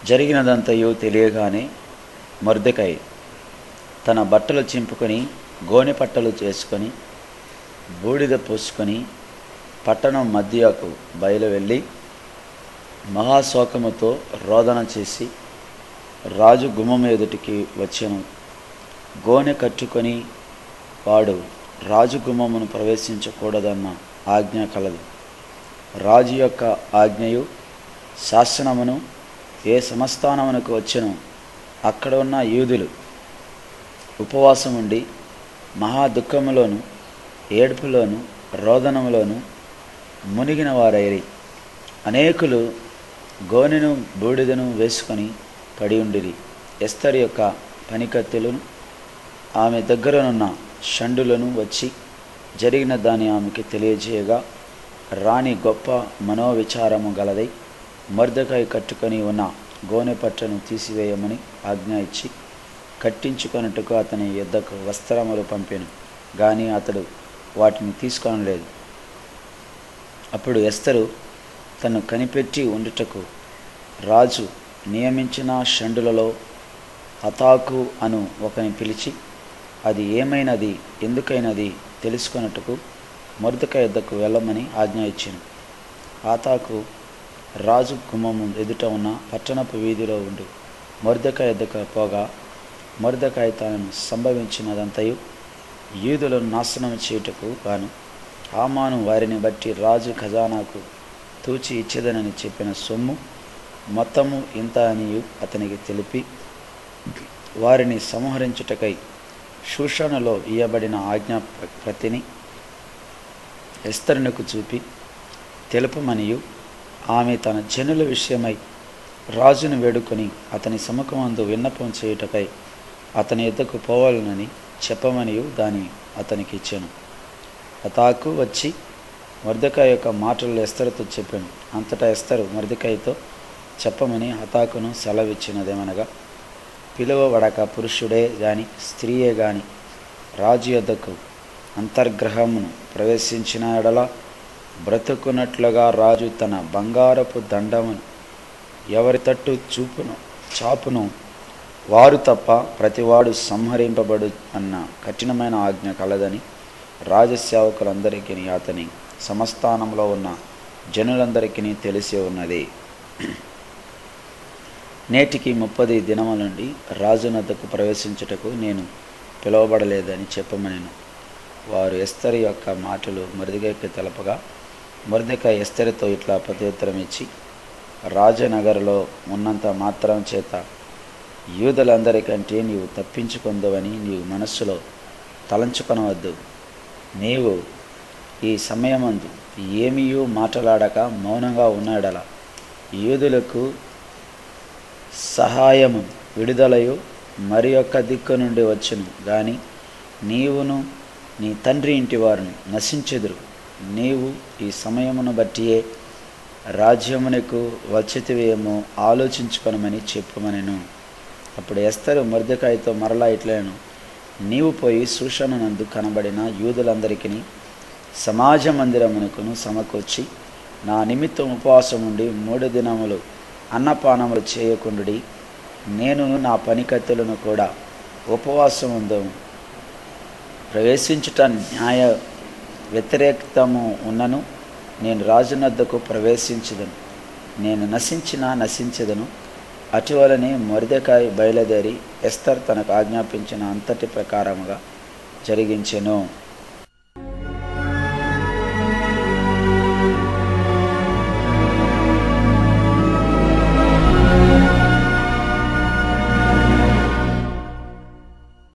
జరిగినదంతయు తెలియగానే మొర్దెకై తన బట్టలు చింపుకొని గోనె పట్టలు చేసుకొని బూడిద పూసుకొని పట్టణం మధ్యకు బయలు వెళ్ళి మహాశోకముతో రోదన చేసి రాజు గుమ్మం ఎదుటికి వచ్చెను. గోనె కట్టుకొని వాడు రాజు గుమ్మమును ప్రవేశించకూడదన్న ఆజ్ఞ కలదు. రాజు యొక్క ఆజ్ఞయు శాసనమును ఏ సంస్థానమునకు వచ్చెను అక్కడ ఉన్న యూదులు ఉపవాసం ఉండి మహా దుఃఖములోను ఏడుపులోను రోదనములోను మునిగిన వారైరి. అనేకులు గోనెను బూడిదను వేసుకొని పడి ఉండిరి. ఎస్తరు యొక్క పనికత్తెలను ఆమె దగ్గరనున్న షండులను వచ్చి జరిగిన దాన్ని ఆమెకి తెలియజేయగా రాణి గొప్ప మనోవిచారము గలదై మొర్దెకై కట్టుకొని ఉన్న గోనె పట్టను తీసివేయమని ఆజ్ఞ ఇచ్చి కట్టించుకొనుటకు అతని యొద్దకు వస్త్రములు పంపెను. కానీ అతడు వాటిని తీసుకొనలేదు. అప్పుడు ఎస్తరు తను కనిపెట్టి ఉండుటకు రాజు నియమించిన షండులలో హతాకు అను ఒకని పిలిచి అది ఏమైనది ఎందుకైనది తెలుసుకొనుటకు మొర్దెకై యొద్దకు వెళ్ళమని ఆజ్ఞ ఇచ్చెను. హతాకు రాజు గుమ్మము ఎదుట ఉన్న పట్టణపు వీధిలో ఉండి మొర్దెకై యొద్దకు పోగా మొర్దెకై తనను సంభవించినదంతయు యూదులను నాశనం చేయుటకు గాను హామాను వారిని బట్టి రాజు ఖజానాకు తూచి ఇచ్చేదనని చెప్పిన సొమ్ము మొత్తము ఇంత అనియు అతనికి తెలిపి వారిని సంహరించుటకై షూషనులో ఇయ్యబడిన ఆజ్ఞా ప్రతిని ఎస్తరునకు చూపి తెలుపమనియు ఆమె తన జనుల విషయమై రాజును వేడుకొని అతని సముఖమందు విన్నపం చేయుటకై అతని యొద్దకు పోవాలనని చెప్పమనియు దాని అతనికి ఇచ్చాను. హతాకు వచ్చి మొర్దెకై యొక్క మాటలు ఎస్తరుతో చెప్పాను. అంతటా ఎస్తరు మొర్దెకైతో చెప్పమని హతాకును సెలవిచ్చినదేమనగా పిలువబడక పురుషుడే గాని స్త్రీయే గాని రాజు యొద్దకు అంతర్గ్రహమును ప్రవేశించిన ఎడల బ్రతుకున్నట్లుగా రాజు తన బంగారపు దండమును ఎవరి తట్టు చాపును వారు తప్ప ప్రతివాడు సంహరింపబడు అన్న కఠినమైన ఆజ్ఞ కలదని రాజసేవకులందరికీ అతని సంస్థానంలో ఉన్న జనులందరికీ తెలిసి ఉన్నది. నేటికి 30 దినముల నుండి రాజునద్దకు ప్రవేశించుటకు నేను పిలువబడలేదని చెప్పమనెను. వారు ఎస్తరు యొక్క మాటలు మొర్దెకైకి తెలపగా మొర్దెకై ఎస్తరుతో ఇట్లా ప్రత్యుత్తరం ఇచ్చి రాజనగరులో ఉన్నంత మాత్రం చేత యూదులందరికంటే నీవు తప్పించుకొందువని నీవు మనస్సులో తలంచుకొనవద్దు. నీవు ఈ సమయమందు ఏమీయూ మాట్లాడక మౌనంగా ఉన్నాడలా యూదులకు సహాయము విడుదలయు మరి యొక్క దిక్కు నుండి వచ్చును. గాని నీవును నీ తండ్రి ఇంటి వారిని నశించెదురు. నీవు ఈ సమయమును బట్టియే రాజ్యమునకు వచ్చితివేమో ఆలోచించుకొనమని చెప్పమనెను. అప్పుడు ఎస్తరు మొర్దెకైతో మరలా ఇట్లను నీవు పోయి షూషనునందు కనబడిన యూదులందరికీ సమాజ మందిరమునకును సమకూర్చి నా నిమిత్తం ఉపవాసం ఉండి 3 దినములు అన్నపానములు చేయకుండుడి. నేను నా పనికత్తెలను కూడా ఉపవాసం ఉందము. ప్రవేశించుట న్యాయ వ్యతిరేకతము ఉన్నను నేను రాజునద్దకు ప్రవేశించదను. నేను నశించెదను. అటువలనే మొర్దెకై బయలుదేరి ఎస్తర్ తనకు ఆజ్ఞాపించిన అంతటి ప్రకారముగా జరిగించెను.